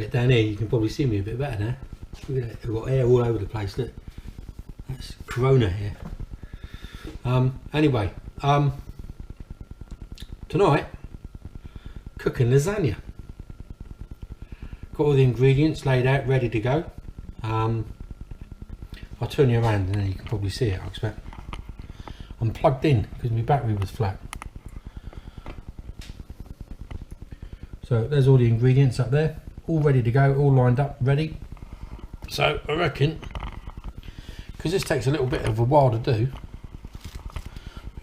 get down here, you can probably see me a bit better now. Look at that, I've got hair all over the place. Look, that's corona hair. Anyway, tonight cooking lasagna. Got all the ingredients laid out, ready to go. I'll turn you around and then you can probably see it, I expect. I'm plugged in because my battery was flat. So there's all the ingredients up there, all ready to go, all lined up, ready. So I reckon, because this takes a little bit of a while to do,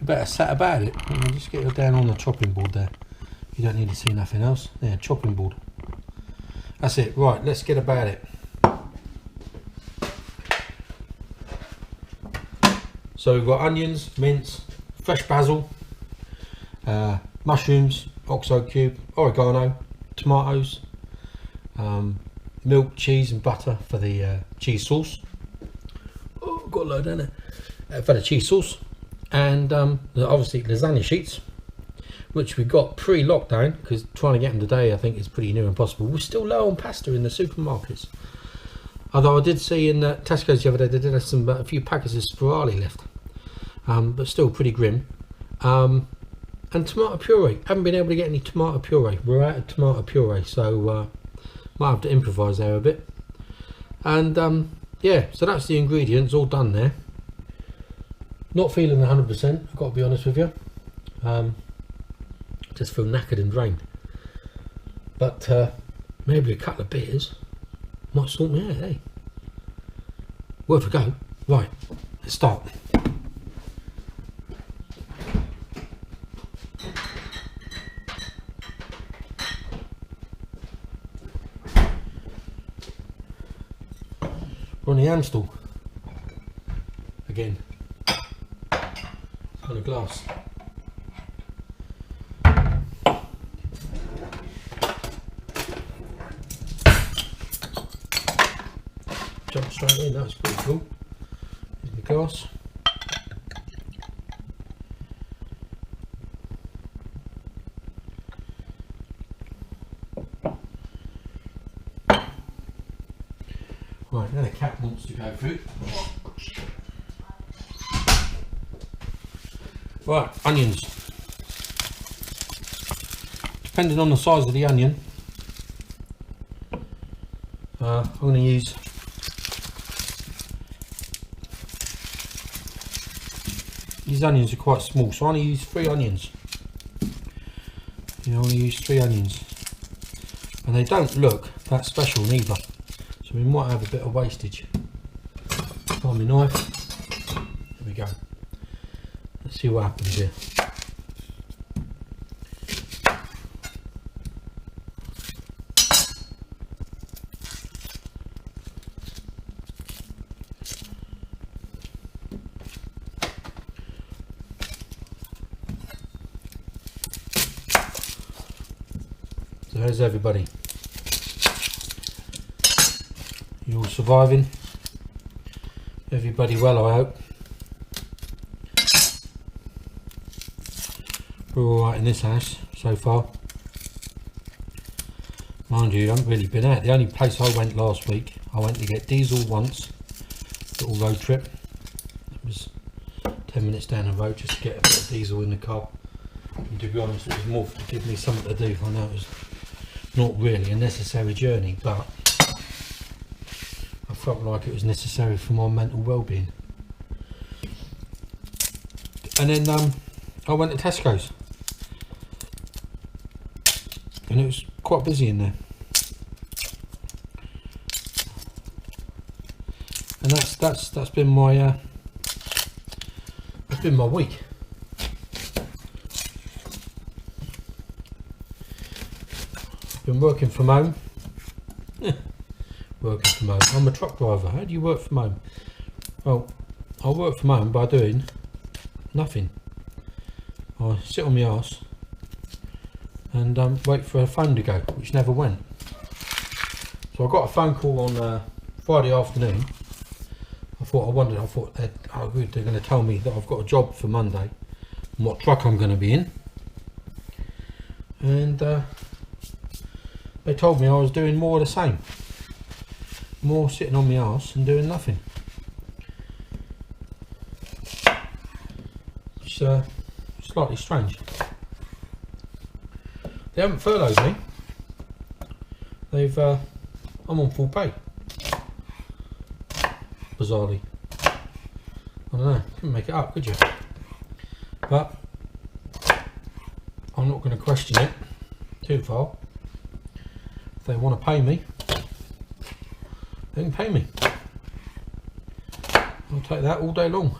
we better set about it. Just get it down on the chopping board there. You don't need to see nothing else. There, chopping board. That's it. Right, let's get about it. So we've got onions, mince, fresh basil, mushrooms, oxo cube, oregano, tomatoes, milk, cheese and butter for the cheese sauce. Oh, I've got a load in it. For the cheese sauce. And obviously lasagna sheets, which we got pre-lockdown, because trying to get them today I think is pretty near impossible. We're still low on pasta in the supermarkets. Although I did see in Tesco's the other day they did have a few packets of spirali left. But still pretty grim. And tomato puree. Haven't been able to get any tomato puree. We're out of tomato puree, so might have to improvise there a bit. And yeah, so that's the ingredients all done there. Not feeling 100%, I've got to be honest with you. Just feel knackered and drained. But maybe a couple of beers might sort me out, eh? Worth a go. Right, let's start. We're on the Amstel again. On a glass. Jump straight in, that's pretty cool. Here's the glass. Right, now the cat wants to go through. Right, onions. Depending on the size of the onion, I'm going to use these onions are quite small, so I only use 3 onions. I only use 3 onions, and they don't look that special neither. So we might have a bit of wastage. Find my knife. There we go. Let's see what happens here. So how's everybody? You all surviving? Everybody well, I hope. We're alright in this house so far. Mind you, I haven't really been out. The only place I went last week, I went to get diesel once. Little road trip. It was 10 minutes down the road just to get a bit of diesel in the car. And to be honest, it was more to give me something to do. I know it was not really a necessary journey, but I felt like it was necessary for my mental well-being. And then I went to Tesco's, and it was quite busy in there. And that's been my week. Been working from home. Working from home. I'm a truck driver. How do you work from home? Well, I work from home by doing nothing. I sit on my arse and wait for a phone to go, which never went. So I got a phone call on Friday afternoon. I thought they're going to tell me that I've got a job for Monday and what truck I'm going to be in. And they told me I was doing more of the same. More sitting on my arse and doing nothing. It's slightly strange. They haven't furloughed me. They've I'm on full pay. Bizarrely. I don't know, couldn't make it up, could you? But I'm not going to question it too far. If they want to pay me, they can pay me. I'll take that all day long.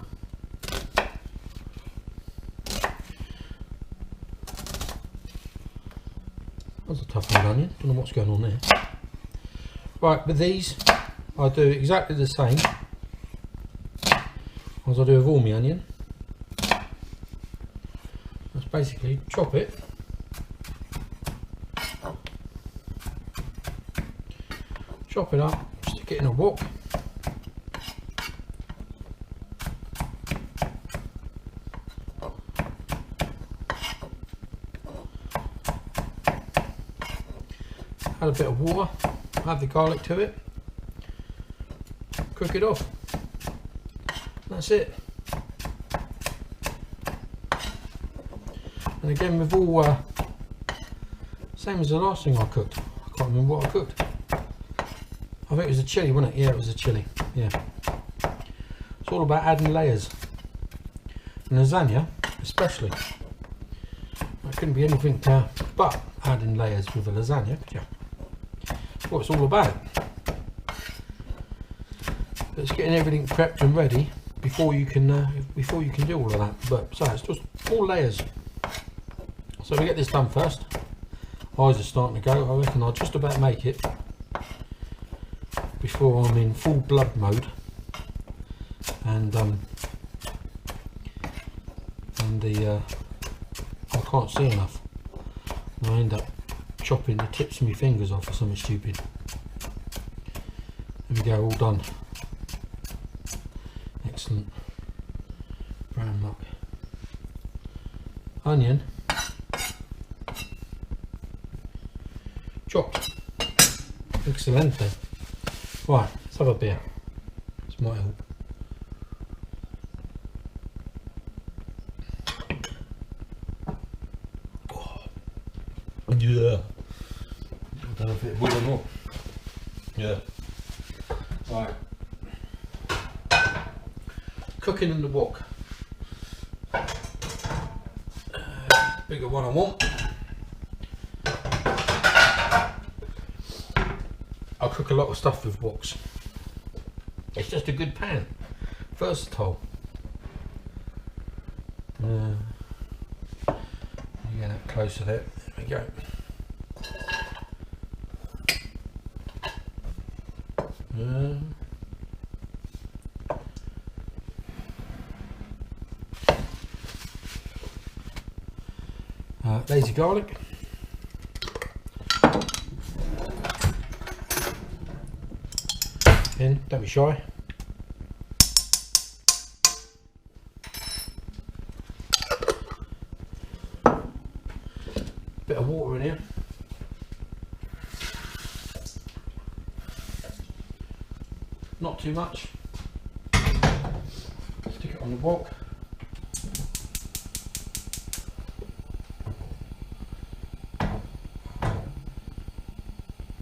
That's a tough one, onion. Don't know what's going on there. Right, with these, I do exactly the same as I do with all my onion. Just basically chop it, up, stick it in a wok. Add a bit of water, add the garlic to it, cook it off. That's it. And again, with all same as the last thing I cooked. I can't remember what I cooked. I think it was a chilli, wasn't it? Yeah, it was a chilli. Yeah. It's all about adding layers. And lasagna, especially. It couldn't be anything but adding layers with a lasagna, could you? That's what it's all about. It's getting everything prepped and ready before you can do all of that. But so it's just all layers. So we get this done first. Eyes are starting to go. I reckon I'll just about make it before I'm in full blood mode, and I can't see enough. And I end up chopping the tips of my fingers off or something stupid. There we go, all done. Excellent. Brown muck. Onion. Chopped. Excelente. Right, let's have a beer. This might help. Oh. Yeah. I don't know if it would or not. Yeah. Right. Cooking in the wok. Bigger one I want. I cook a lot of stuff with woks. It's just a good pan. Versatile. Get up closer there. There we go. Lazy garlic. In, don't be shy. Bit of water in here. Not too much. Stick it on the wok.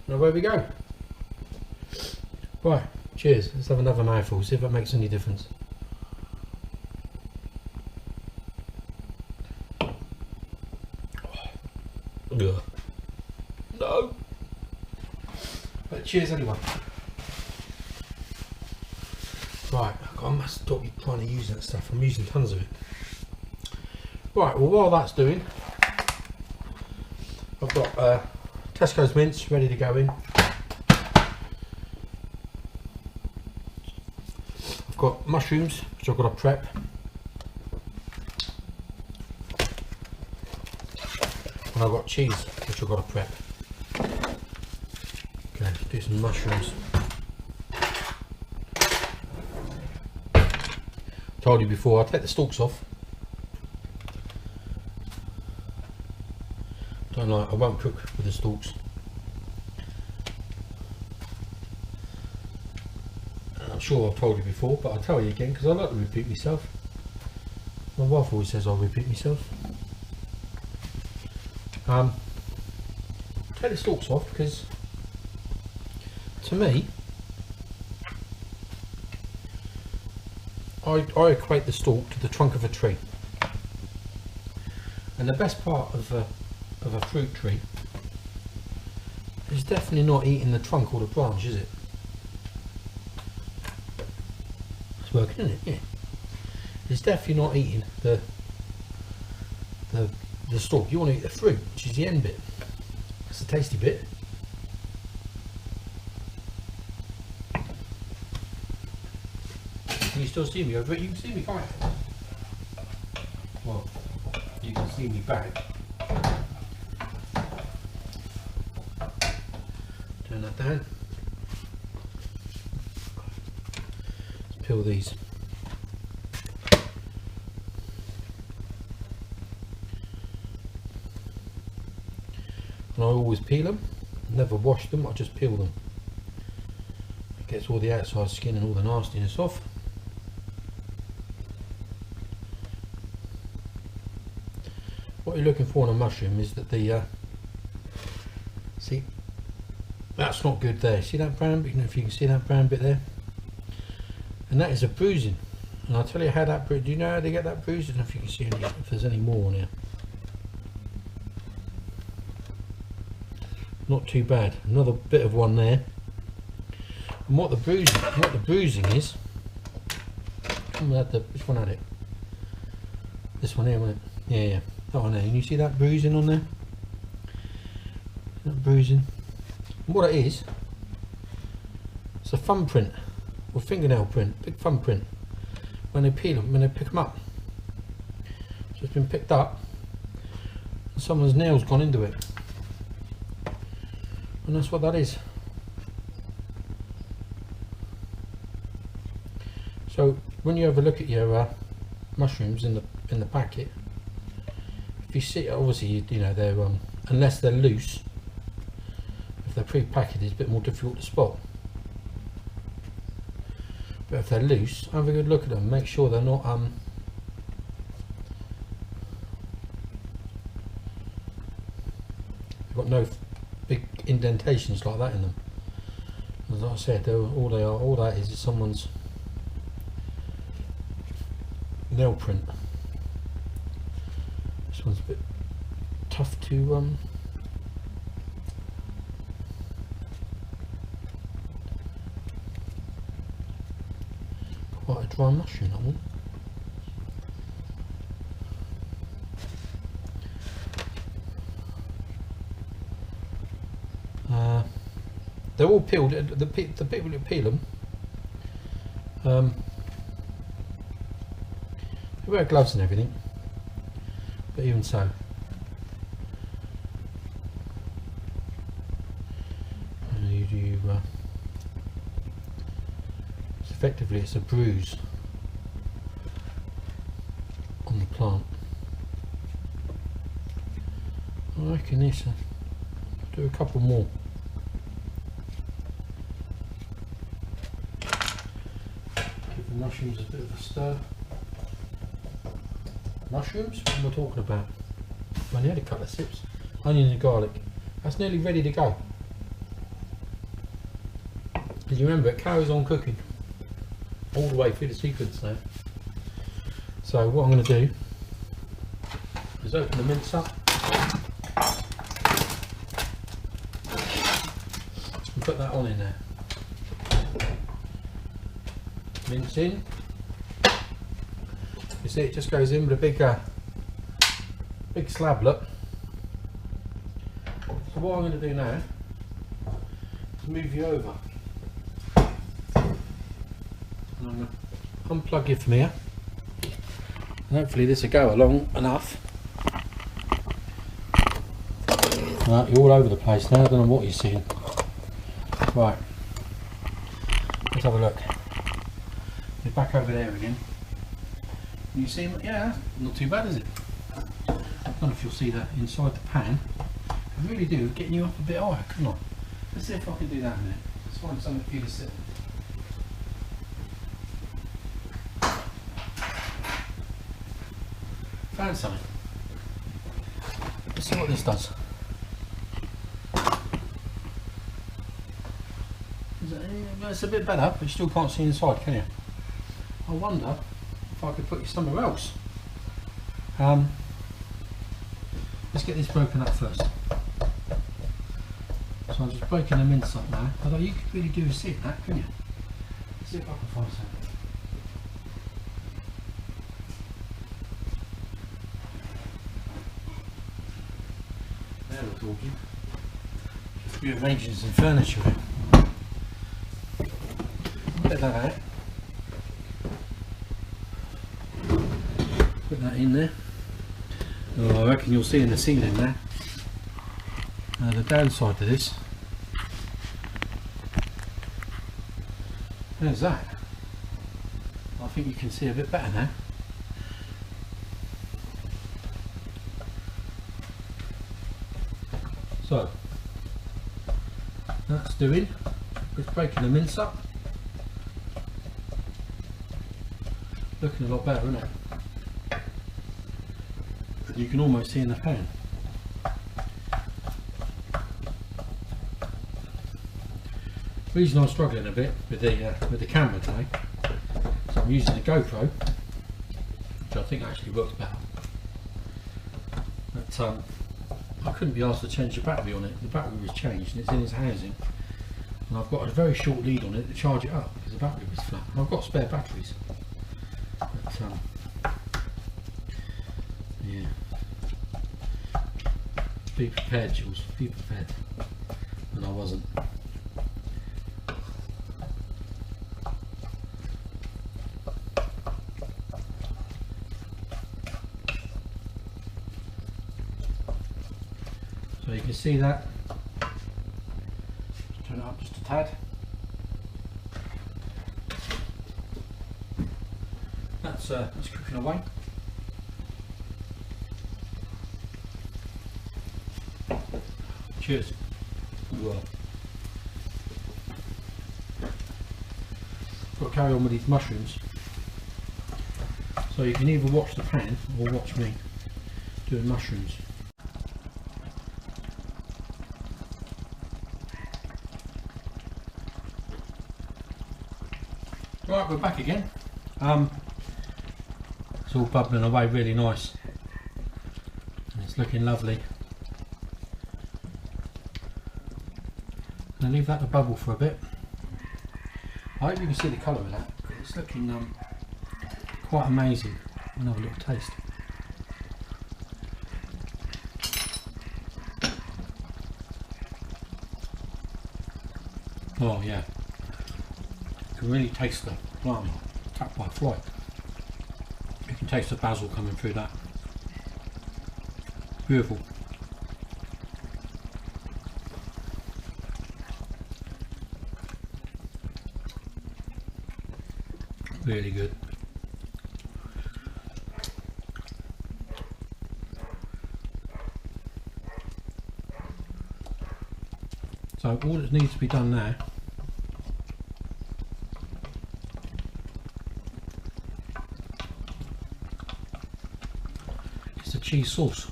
And away we go. Right, cheers. Let's have another mouthful, see if that makes any difference. Ugh. No. But cheers anyway. Right, I must stop trying to use that stuff. I'm using tons of it. Right, well while that's doing, I've got Tesco's mince ready to go in. I've got mushrooms, which I've got to prep. And I've got cheese, which I've got to prep. Okay, do some mushrooms. Told you before, I take the stalks off. I won't cook with the stalks. sure I've told you before, but I'll tell you again because I like to repeat myself. My wife always says I'll repeat myself. Take the stalks off because, to me, I equate the stalk to the trunk of a tree. And the best part of a fruit tree is definitely not eating the trunk or the branch, is it? It's working, isn't it? Yeah. It's definitely not eating the stalk. You want to eat the fruit, which is the end bit. That's the tasty bit. Can you still see me over it? You can see me, can't you? Well, you can see me back. Turn that down. Let's peel these. And I always peel them, never wash them, I just peel them. It gets all the outside skin and all the nastiness off. What you're looking for on a mushroom is that the see, that's not good there. See that brown bit? You know, if you can see that brown bit there, and that is a bruising. And I'll tell you how that. Do you know how they get that bruising? If you can see any, if there's any more on here. Not too bad. Another bit of one there. And what the bruising is. Which one had it? This one here, wasn't it? Yeah. That one there. And you see that bruising on there? That bruising. And what it is, it's a thumbprint or fingernail print, big thumbprint. When they peel them, when they pick them up. So it's been picked up, and someone's nail's gone into it. And that's what that is. So when you have a look at your mushrooms in the packet, if you see, obviously you know they're unless they're loose, if they're pre-packaged, it's a bit more difficult to spot. But if they're loose, have a good look at them. Make sure they're not they've got no big indentations like that in them. As I said, all that is someone's nail print. This one's a bit tough to quite a dry mushroom, that one. They're all peeled. The people who peel them, they wear gloves and everything, but even so, effectively it's a bruise on the plant. I reckon this. Do a couple more. Give the mushrooms a bit of a stir. Mushrooms? What am I talking about? I only had a couple of sips. Onion and garlic. That's nearly ready to go. Because you remember, it carries on cooking all the way through the sequence now. So what I'm going to do is open the mince up and put that on in there. Mince in. You see, it just goes in with a big slab, look. So what I'm going to do now is move you over. And I'm going to unplug you from here. And hopefully this will go along enough. Right, you're all over the place now, I don't know what you're seeing. Right, let's have a look. You're back over there again. You see, yeah, not too bad, is it? I don't know if you'll see that inside the pan. I really do, getting you up a bit higher, come on. Let's see if I can do that in a minute. Let's find something for you to sit. found something. Let's see what this does. It's a bit better, but you still can't see inside, can you? I wonder if I could put you somewhere else. Let's get this broken up first. So I'm just breaking the mince up now. Although you could really do see that, couldn't you? Let's see if I can find something. There we're talking. Just rearranging some furniture here. Get that out. Put that in there. Oh, I reckon you'll see in the ceiling there. The downside to this. There's that. I think you can see a bit better now. So that's doing. It's breaking the mince up. Looking a lot better, isn't it? You can almost see in the pan. The reason I'm struggling a bit with the camera today, so I'm using the GoPro, which I think actually works better. But I couldn't be asked to change the battery on it. The battery was changed and it's in its housing, and I've got a very short lead on it to charge it up because the battery was flat. And I've got spare batteries. But, yeah. Be prepared, Jules. Be prepared. And I wasn't. So you can see that. Just turn it up just a tad. That's cooking away. Cheers. Well, got to carry on with these mushrooms. So you can either watch the pan or watch me doing mushrooms. Right, we're back again. It's all bubbling away really nice. And it's looking lovely. I'm going to leave that to bubble for a bit. I hope you can see the colour of that. It's looking quite amazing. I'll have a little taste. Oh yeah, you can really taste the blimey, attacked by a fly. You can taste the basil coming through that. Beautiful. Really good. So all that needs to be done now is the cheese sauce.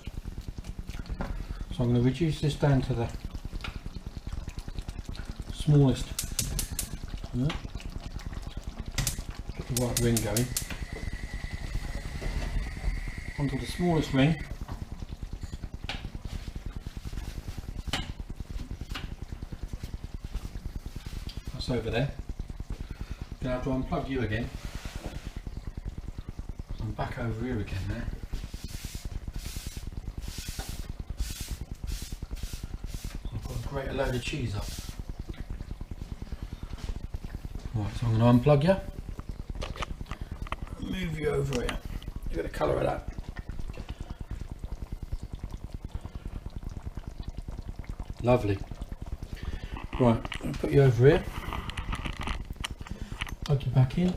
So I'm going to reduce this down to the smallest. Get the right ring going. Onto the smallest ring. That's over there. I'm going to have to unplug you again. I'm back over here again now. I've got to grate a load of cheese up. Right, so I'm going to unplug you. Move you over here. Look at the colour of that. Lovely. Right, I'll put you over here. Plug you back in.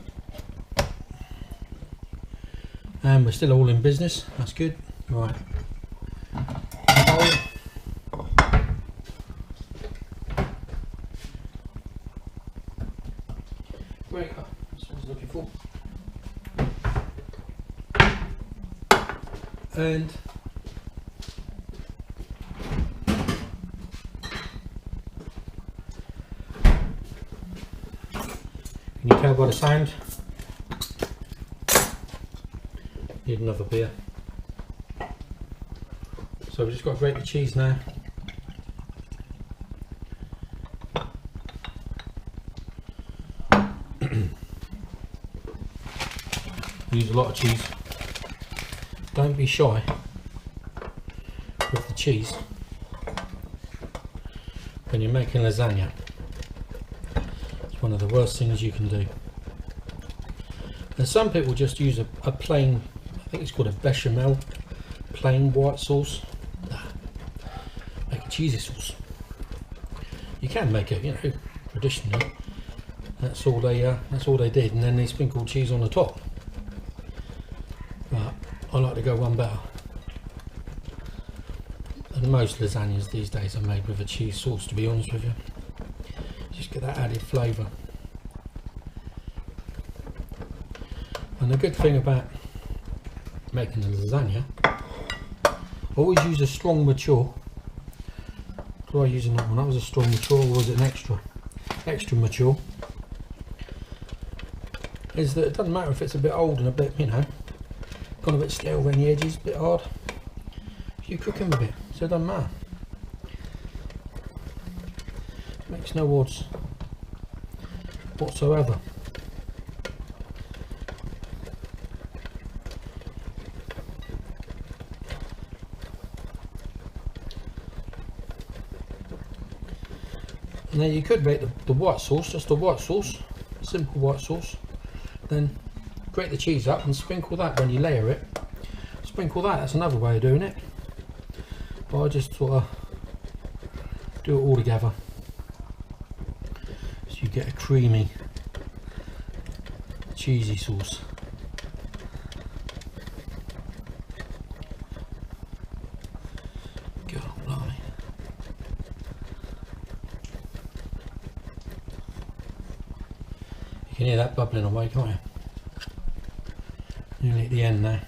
And we're still all in business. That's good. Right. Great. That's what I was looking for. And can you tell by the sound? Need another beer. So we've just got to grate the cheese now. Use a lot of cheese. Don't be shy with the cheese when you're making lasagna. It's one of the worst things you can do. And some people just use a plain, I think it's called a bechamel, plain white sauce. Make a cheesy sauce. You can make it, you know, traditionally. That's all they did, and then they sprinkled cheese on the top. But I like to go one better. And most lasagnas these days are made with a cheese sauce, to be honest with you. Just get that added flavour. And the good thing about making a lasagna, always use a strong mature. Do I use another one? That was a strong mature, or was it an extra mature? Is that it doesn't matter if it's a bit old and a bit, you know, gone a bit stale around the edges, a bit hard. You cook them a bit, so it doesn't matter. Makes no odds whatsoever. Now you could make the white sauce, just the white sauce, simple white sauce. Then grate the cheese up and sprinkle that when you layer it. Sprinkle that, that's another way of doing it. But I just sort of do it all together. So you get a creamy, cheesy sauce. God, blimey. You can hear that bubbling away, can't you? Nearly at the end now.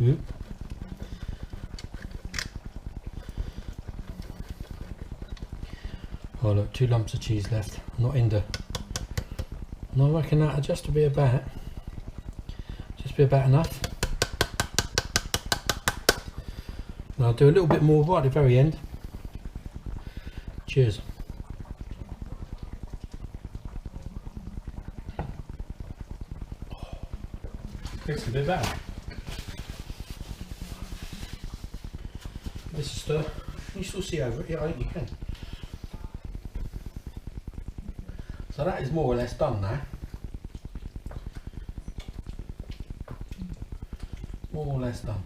Ooh. Oh look, 2 lumps of cheese left. I'm not into. And I reckon that'll just be about enough. And I'll do a little bit more right at the very end. Cheers. Tastes a bit better. This is stir. Can you still see over it? Yeah, I think you can. So that is more or less done now. More or less done.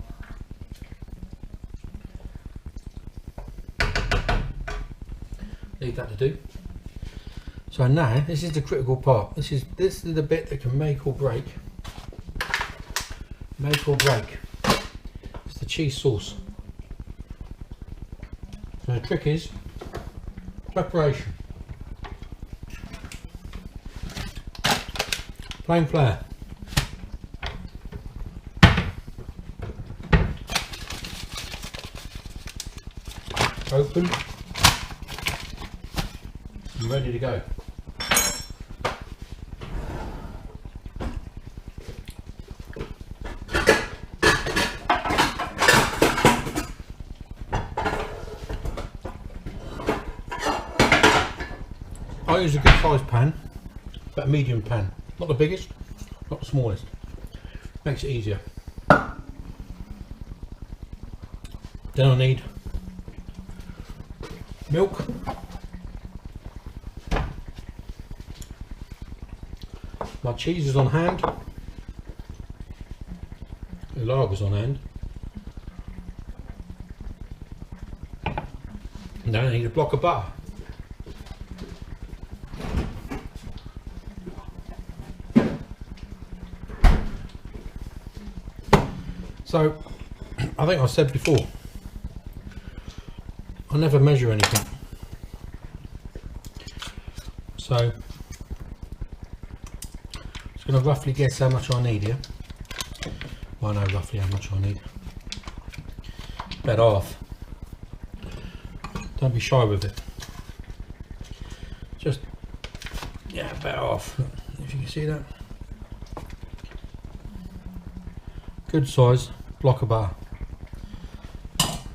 Leave that to do. So now this is the critical part. This is the bit that can make or break. Make or break. It's the cheese sauce. So the trick is preparation. Plain flour. Open. And ready to go. I use a good sized pan, but a medium pan. Not the biggest, not the smallest. Makes it easier. Then I need milk. My cheese is on hand. The lager's on hand. And then I need a block of butter. So, I think I said before, I never measure anything. So just going to roughly guess how much I need here. Well, I know roughly how much I need. About half. Don't be shy with it. Just, yeah, about half. If you can see that. Good size block of butter.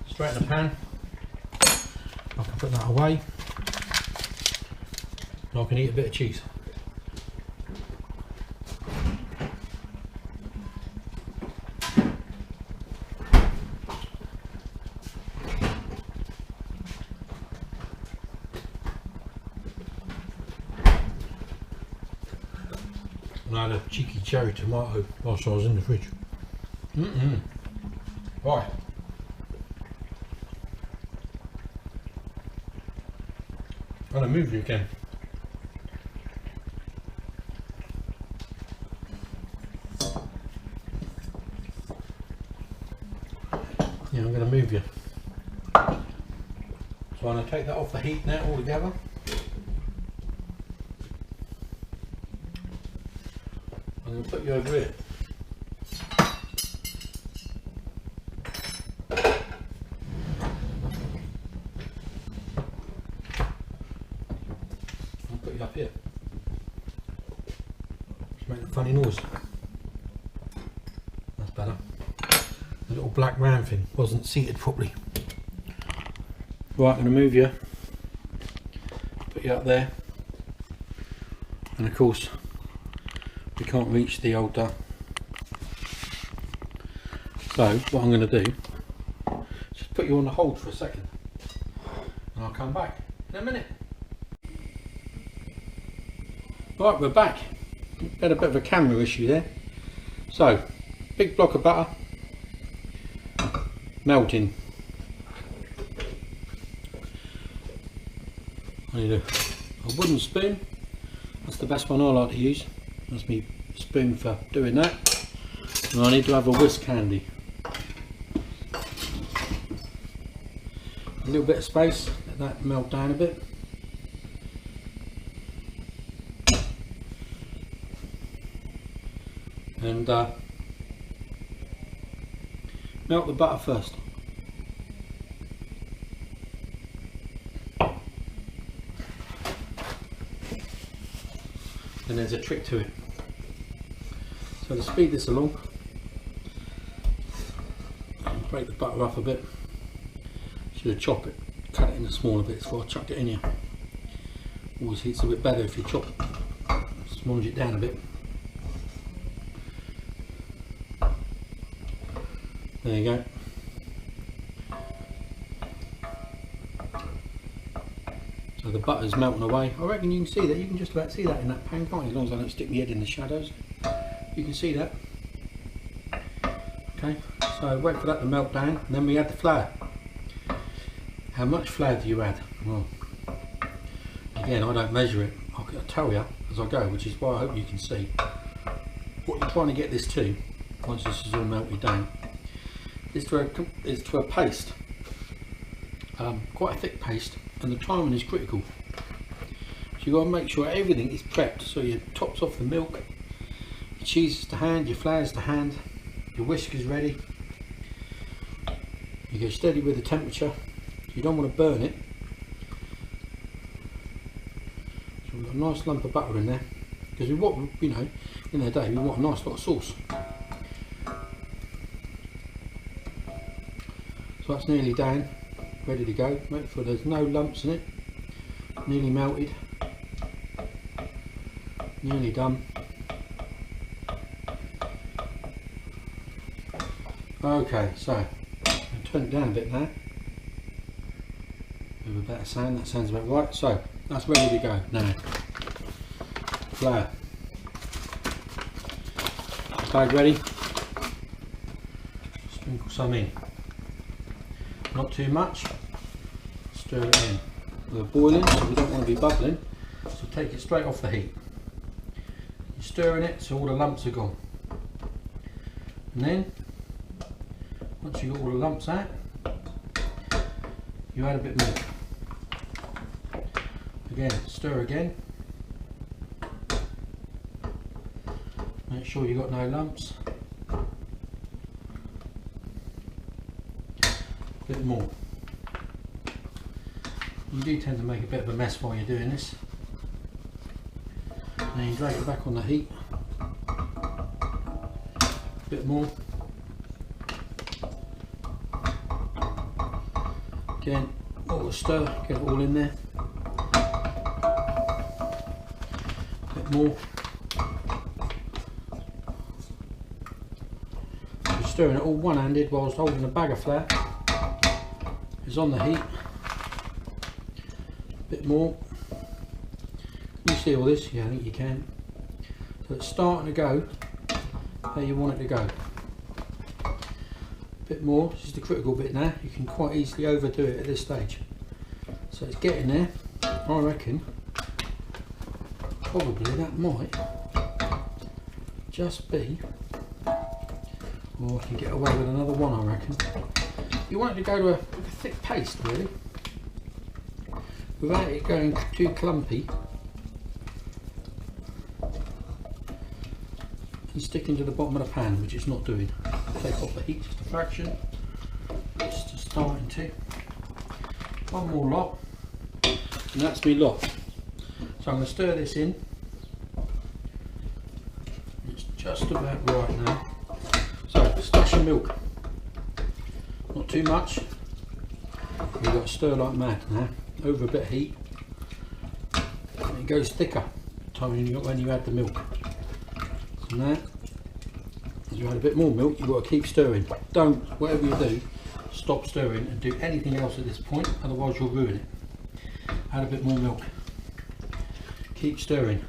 Straight in the pan. I can put that away. And I can eat a bit of cheese. And I had a cheeky cherry tomato whilst I was in the fridge. Right. I'm going to move you again. Yeah, I'm going to move you. So I'm going to take that off the heat now altogether. I'm going to put you over here. I'll put you up here. Just make a funny noise. That's better. The little black round thing wasn't seated properly. Right, I'm going to move you. Put you up there. And of course, we can't reach the old so what I'm going to do is just put you on the hold for a second and I'll come back in a minute. Right, we're back. Had a bit of a camera issue there. So, big block of butter melting. I need a wooden spoon. That's the best one I like to use. That's me spoon for doing that. And I need to have a whisk handy. A little bit of space, let that melt down a bit. And melt the butter first. And there's a trick to it. So to speed this along, break the butter up a bit. Should have chopped it, cut it into smaller bits before I chucked it in here. Always heats a bit better if you chop, sponge it down a bit. There you go. So the butter's melting away. I reckon you can see that. You can just about see that in that pan, can't you? As long as I don't stick my head in the shadows. You can see that. Okay, so wait for that to melt down, and then we add the flour. How much flour do you add? Well, again, I don't measure it. I'll tell you as I go, which is why I hope you can see what you're trying to get this to. Once this is all melted down, is to a paste, quite a thick paste, and the timing is critical. So you've got to make sure everything is prepped. So your top's off the milk, your cheese is to hand, your flour is to hand, your whisk is ready. You go steady with the temperature. You don't want to burn it. So we've got a nice lump of butter in there, because we want, you know, in the day we want a nice lot of sauce. So that's nearly down, ready to go. Make sure there's no lumps in it. Nearly melted. Nearly done. Okay, so I'll turn it down a bit now. With a better sound, that sounds about right. So that's ready to go now. Flour. Bag ready. Sprinkle some in. Not too much. Stir it in. We're boiling, so we don't want to be bubbling. So take it straight off the heat. You're stirring it so all the lumps are gone. And then, once you've got all the lumps out, you add a bit more. Again, stir again. Make sure you've got no lumps. A bit more. You do tend to make a bit of a mess while you're doing this. Then you drag it back on the heat. A bit more. Again, all the stir, get it all in there. A bit more. You're stirring it all one-handed whilst holding a bag of flour. It's on the heat. A bit more. Can you see all this? Yeah, I think you can. So it's starting to go where you want it to go. Bit more. This is the critical bit now. You can quite easily overdo it at this stage. So it's getting there. I reckon probably that might just be, or I can get away with another one, I reckon. You want it to go to a thick paste really, without it going too clumpy and sticking to the bottom of the pan, which it's not doing. Take off the heat just a fraction. It's just starting to. One more lot, and that's me lot. So I'm going to stir this in. It's just about right now. So splash of milk, not too much. You've got to stir like mad now, over a bit of heat, and it goes thicker when you add the milk. So now, as you add a bit more milk, you've got to keep stirring. Don't, whatever you do, stop stirring and do anything else at this point, otherwise you'll ruin it. Add a bit more milk. Keep stirring.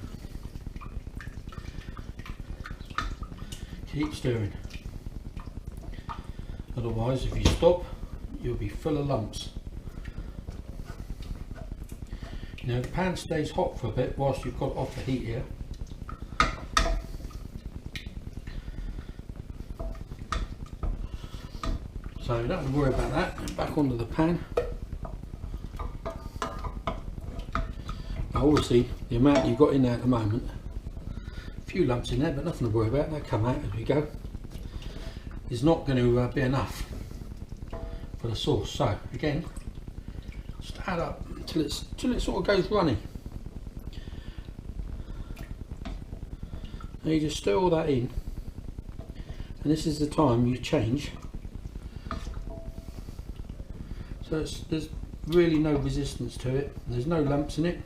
Keep stirring. Otherwise, if you stop, you'll be full of lumps. Now the pan stays hot for a bit whilst you've got it off the heat here. So you don't have to worry about that. Back onto the pan. Now obviously the amount you've got in there at the moment, a few lumps in there, but nothing to worry about. They'll come out as we go. Is not going to be enough for the sauce. So again, just add up till it sort of goes runny. Now you just stir all that in, and this is the time you change. So there's really no resistance to it. There's no lumps in it.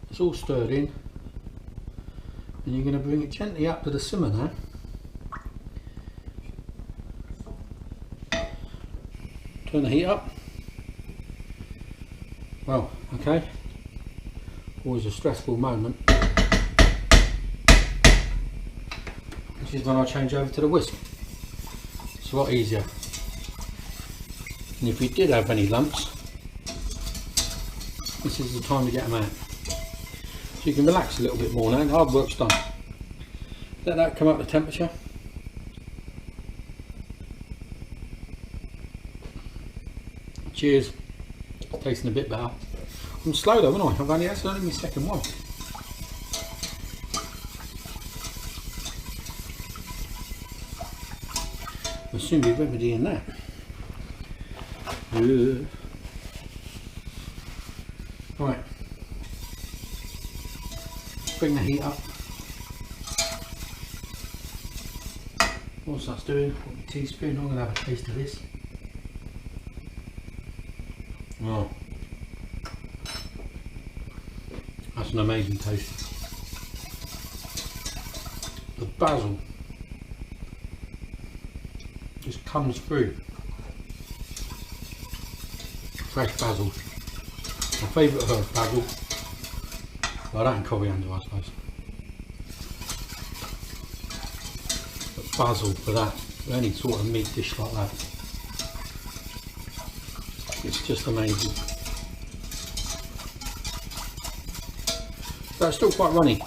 It's all stirred in, and you're going to bring it gently up to the simmer now. Turn the heat up. Well, okay. Always a stressful moment. This is when I change over to the whisk. It's a lot easier. And if you did have any lumps, this is the time to get them out. So you can relax a little bit more now. The hard work's done. Let that come up to temperature. Cheers. Tasting a bit better. I'm slow though, aren't I? That's only my second one. We'll soon be remedying that. Right. Bring the heat up. Whilst that's doing, put my teaspoon. I'm going to have a taste of this. Oh, that's an amazing taste. The basil just comes through. Fresh basil. My favourite herb, basil. Well, that and coriander, I suppose. But basil for that, for any sort of meat dish like that. It's just amazing. So it's still quite runny.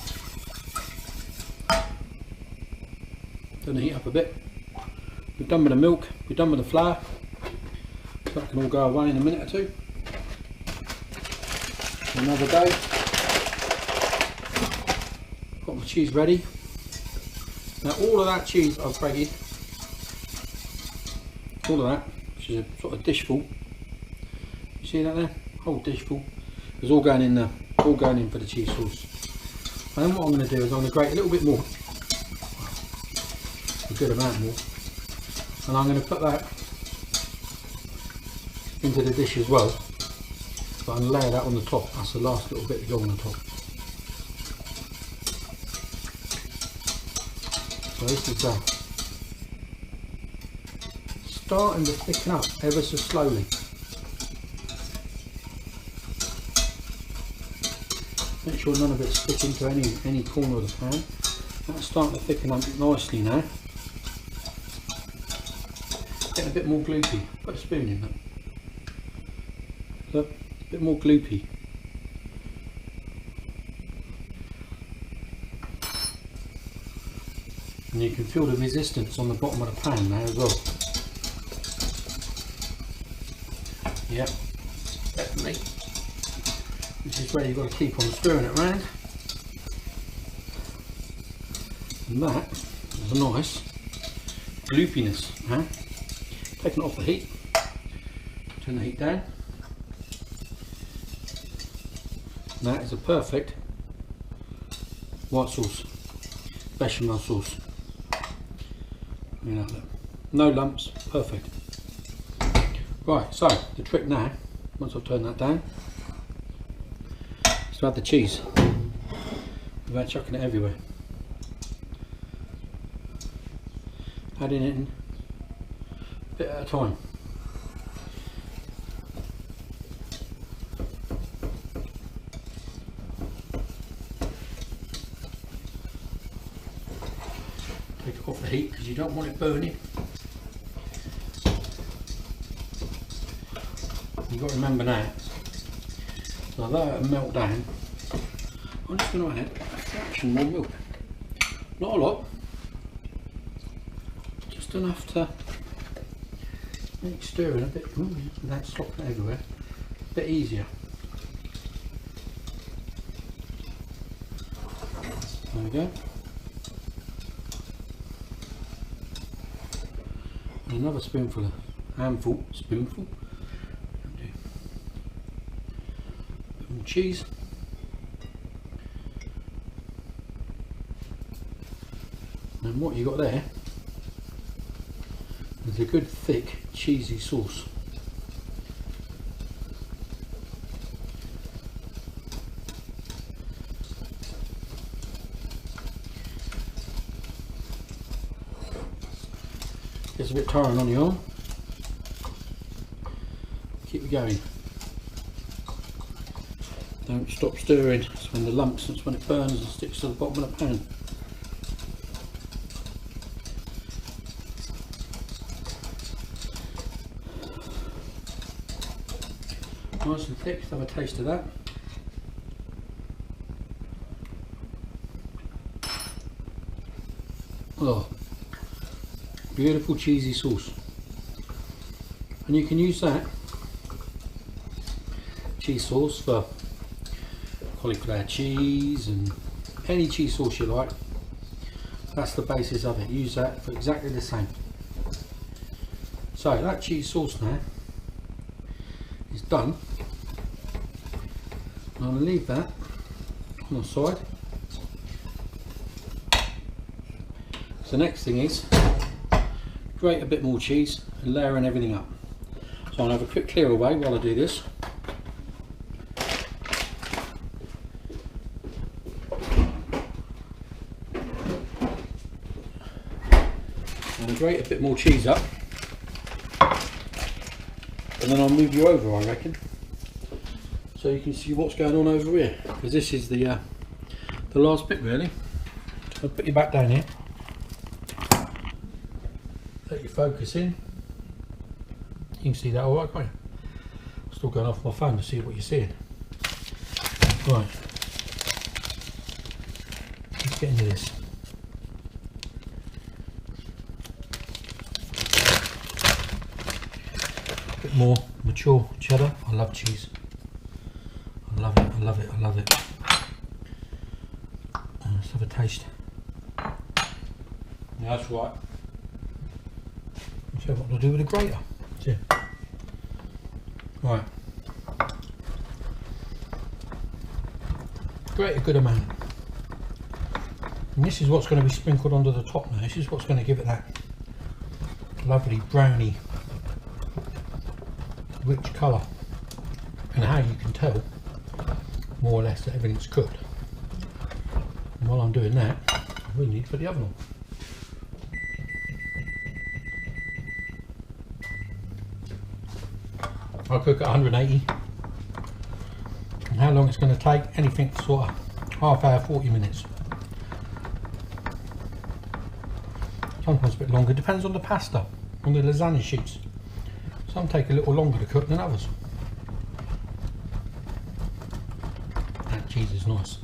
Turn the heat up a bit. We're done with the milk, we're done with the flour. So that can all go away in a minute or two. Another day. Got cheese ready. Now all of that cheese I've grated, all of that, which is a sort of dish full. You see that there? Whole dish full. It's all going in for the cheese sauce. And then what I'm going to do is I'm going to grate a little bit more, a good amount more, and I'm going to put that into the dish as well. But I'm going to layer that on the top. That's the last little bit to go on the top. So this is starting to thicken up ever so slowly. Make sure none of it sticks into any corner of the pan. That's starting to thicken up nicely now. Getting a bit more gloopy. Put a spoon in that. Look, a bit more gloopy. And you can feel the resistance on the bottom of the pan now as well. Yep, definitely. This is where you've got to keep on stirring it around. And that is a nice gloopiness. Huh? Taking it off the heat. Turn the heat down. And that is a perfect white sauce, bechamel sauce. You know, no lumps, perfect. Right, so the trick now, once I've turned that down, is to add the cheese without chucking it everywhere. Adding it in a bit at a time. Take it off the heat because you don't want it burning. You've got to remember now, so that it'll melt down, I'm just going to add a fraction more milk. Not a lot, just enough to make stirring a bit, without slopping it everywhere, a bit easier. There we go. And another spoonful of spoonful. Cheese, and what you got there is a good thick cheesy sauce. Gets a bit tiring on the arm. Keep it going. Don't stop stirring. It's when the lumps, it's when it burns and sticks to the bottom of the pan. Nice and thick. Let's have a taste of that. Oh, beautiful cheesy sauce. And you can use that cheese sauce for cauliflower cheese and any cheese sauce you like. That's the basis of it. Use that for exactly the same. So that cheese sauce now is done. I'm going to leave that on the side. So the next thing is grate a bit more cheese and layering everything up. So I'll have a quick clear away while I do this. Grate a bit more cheese up, and then I'll move you over, I reckon, so you can see what's going on over here, because this is the last bit really. I'll put you back down here, let you focus in. You can see that all right, can't you? I'm still going off my phone to see what you're seeing. Right, let's get into this. More mature cheddar. I love cheese. I love it, I love it, I love it. Let's Let's have a taste. Yeah, that's right. So what to do with a grater? Yeah. Right. Grate a good amount. And this is what's going to be sprinkled onto the top now. This is what's going to give it that lovely browny, rich colour. And how you can tell, more or less, that everything's cooked. And while I'm doing that, I really need to put the oven on. I'll cook at 180. And how long it's going to take? Anything sort of half hour, 40 minutes. Sometimes a bit longer, depends on the pasta, on the lasagna sheets. Some take a little longer to cook than others. That cheese is nice.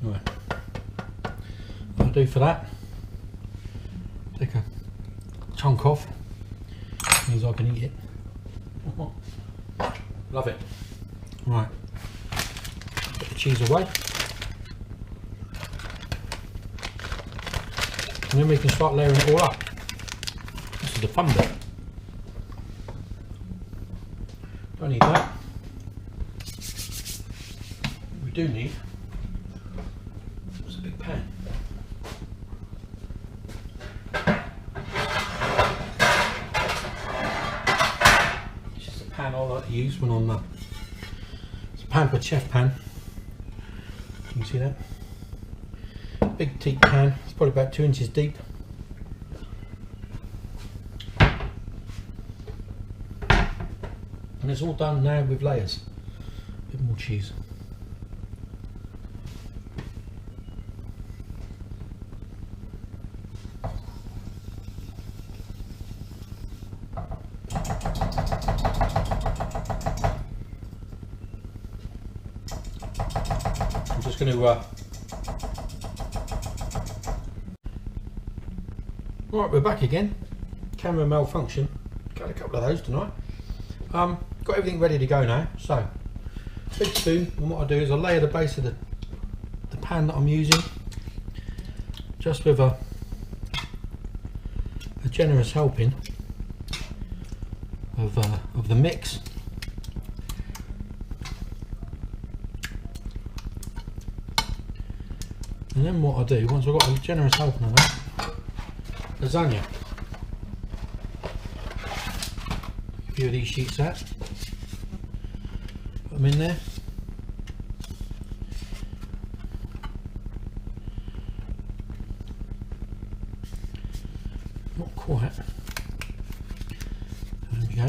Right. What I'll do for that, take a chunk off, means I can eat it. Love it. Right, put the cheese away, and then we can start layering it all up. This is the fun bit. Don't need that. What we do need is a big pan. Pan I like to use when I'm it's a pampered chef pan. You can see that big teak pan. It's probably about 2 inches deep. And it's all done now with layers. A bit more cheese. I'm just going to right, we're back again. Camera malfunction. Got a couple of those tonight. Got everything ready to go now. So, big spoon, and what I'll do is I'll layer the base of the pan that I'm using, just with a generous helping of the mix. And then what I'll do, once I've got a generous helping of that, lasagna. A few of these sheets out. Put them in there. Not quite. There we go.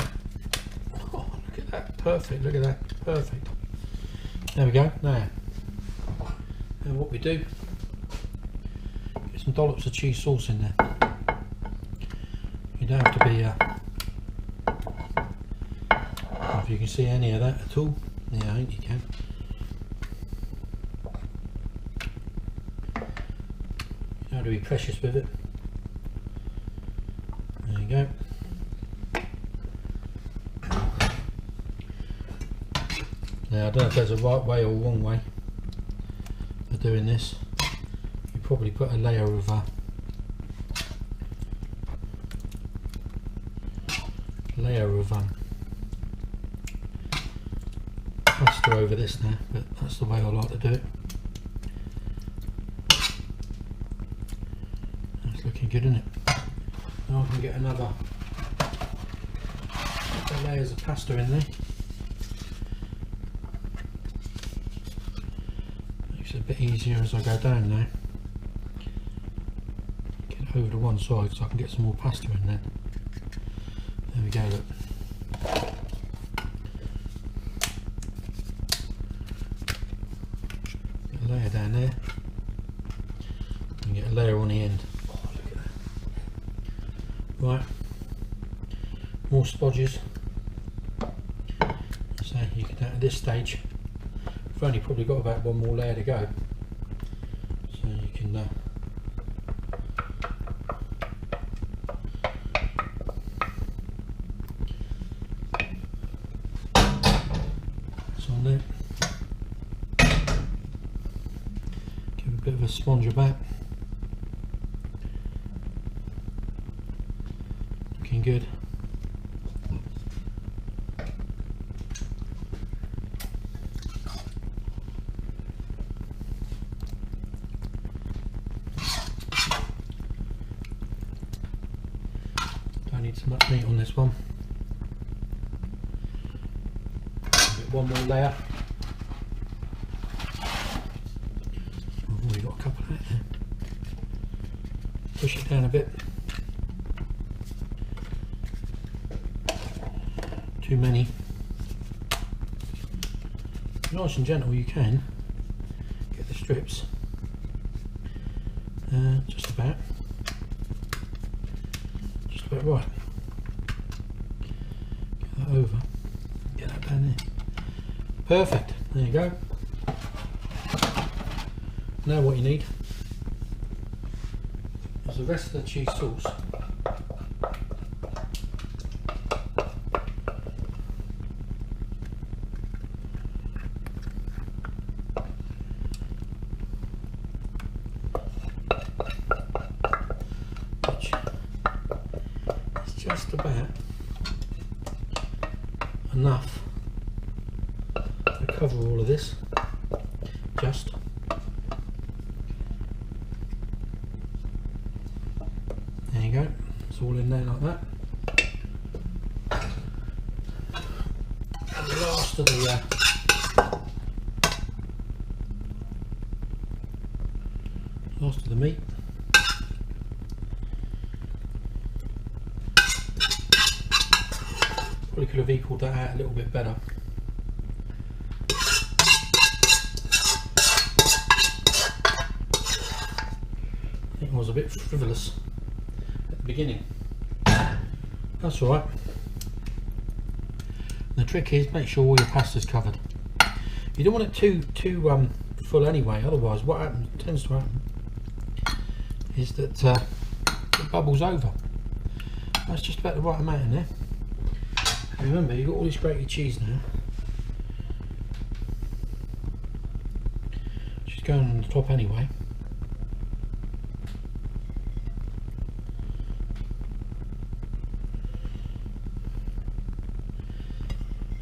Oh, look at that. Perfect. Look at that. Perfect. There we go. Now, and what we do, get some dollops of cheese sauce in there. You don't have to be if you can see any of that at all. Yeah, I think you can. You don't have to be precious with it. There you go. Now I don't know if there's a right way or wrong way of doing this. You probably put a layer of pasta over this now, but that's the way I like to do it. That's looking good, isn't it? Now I can get another layers of pasta in there. Makes it a bit easier as I go down now. Get it over to one side so I can get some more pasta in there. There we go, look. Get a layer down there. And get a layer on the end. Oh, look at that. Right. More sponges. So you can, at this stage, I've only probably got about one more layer to go. So you can bit of a sponge about. Looking good. Don't need so much meat on this one. Get one more layer. I've already got a couple of that there. Push it down a bit. Too many. Nice and gentle you can. Get the strips. Just about. Just about right. Get that over. Get that down there. Perfect. There you go. Now what you need is the rest of the cheese sauce. Which is just about enough to cover all of this. Just. There you go, it's all in there like that. And the last of the meat. Probably could have equalled that out a little bit better. I think I was a bit frivolous at the beginning. That's alright. The trick is make sure all your pasta's covered. You don't want it too full anyway, otherwise what tends to happen is that it bubbles over. That's just about the right amount in there. Remember, you've got all this grated cheese now. She's going on the top anyway.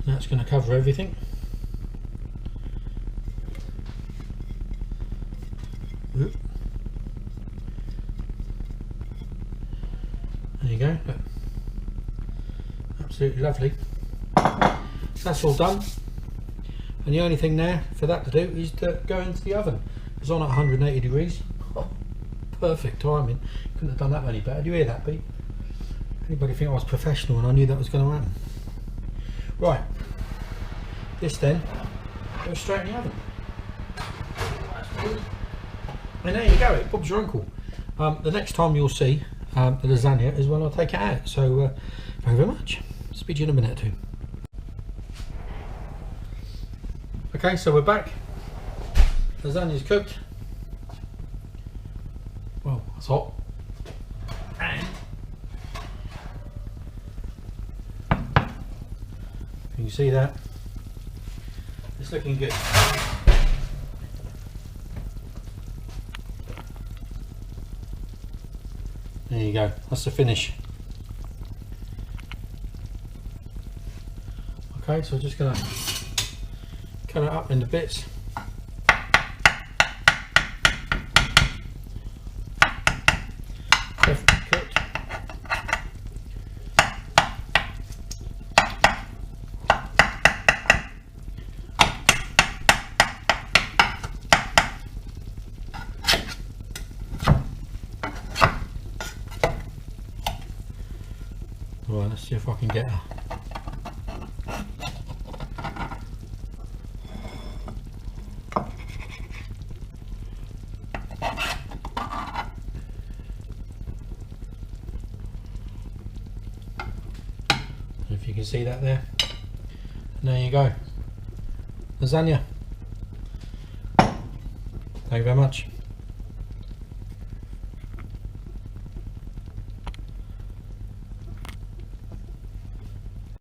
That's going to cover everything. Oop. There you go. Absolutely lovely. That's all done, and the only thing there for that to do is to go into the oven. It's on at 180 degrees. Oh, perfect timing. Couldn't have done that any better. Do you hear that, Pete? Anybody think I was professional and I knew that was going to happen? Right, this then goes straight in the oven. And there you go, it Bob's your uncle. The next time you'll see the lasagna is when I take it out. So thank you very much. Speak to you in a minute or two. Okay, so we're back. Lasagna's cooked. Well, it's hot. And you can see that. It's looking good. There you go, that's the finish. Okay, so I'm just going to cut it up into bits. Perfectly cooked. Right, let's see if I can get her. If you can see that there. And there you go. Lasagna. Thank you very much.